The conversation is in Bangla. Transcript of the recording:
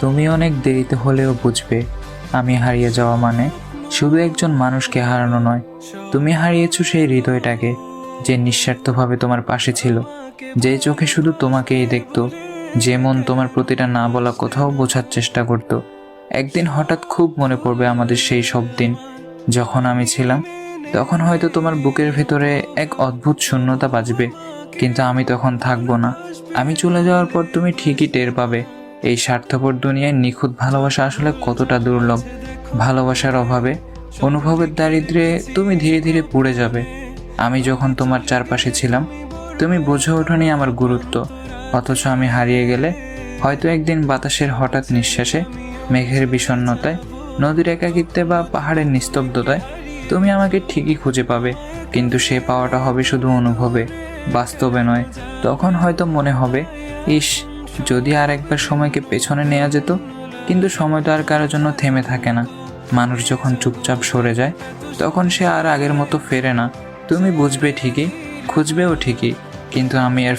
তুমি অনেক দেরিতে হলেও বুঝবে আমি হারিয়ে যাওয়া মানে শুধু একজন মানুষকে হারানো নয়। তুমি হারিয়েছো সেই হৃদয়টাকে, যে নিঃস্বার্থভাবে তোমার পাশে ছিল, যে চোখে শুধু তোমাকেই দেখতো, যে মন তোমার প্রতিটা না বলা কোথাও বোঝার চেষ্টা করত। একদিন হঠাৎ খুব মনে পড়বে আমাদের সেই সব দিন যখন আমি ছিলাম। তখন হয়তো তোমার বুকের ভেতরে এক অদ্ভুত শূন্যতা বাজবে, কিন্তু আমি তখন থাকবো না। আমি চলে যাওয়ার পর তুমি ঠিকই টের পাবে এই স্বার্থপর দুনিয়ায় নিখুঁত ভালোবাসা আসলে কতটা দুর্লভ। ভালোবাসার অভাবে, অনুভবের দারিদ্র্যে তুমি ধীরে ধীরে পুড়ে যাবে। আমি যখন তোমার চারপাশে ছিলাম, তুমি বুঝে ওঠোনি আমার গুরুত্ব। অথচ আমি হারিয়ে গেলে হয়তো একদিন বাতাসের হঠাৎ নিঃশ্বাসে, মেঘের বিষণ্ণতায়, নদীর একাকিত্বে বা পাহাড়ের নিস্তব্ধতায় তুমি আমাকে ঠিকই খুঁজে পাবে। কিন্তু সে পাওয়াটা হবে শুধু অনুভবে, বাস্তবে নয়। তখন হয়তো মনে হবে, ইস, যদি আর একবার সময়কে পেছনে নেওয়া যেত। কিন্তু সময় তো আর কারোর জন্য থেমে থাকে না। মানুষ যখন চুপচাপ সরে যায়, তখন সে আর আগের মতো ফেরে না। তুমি বুঝবে ঠিকই, খুঁজবেও ঠিকই, কিন্তু আমি আর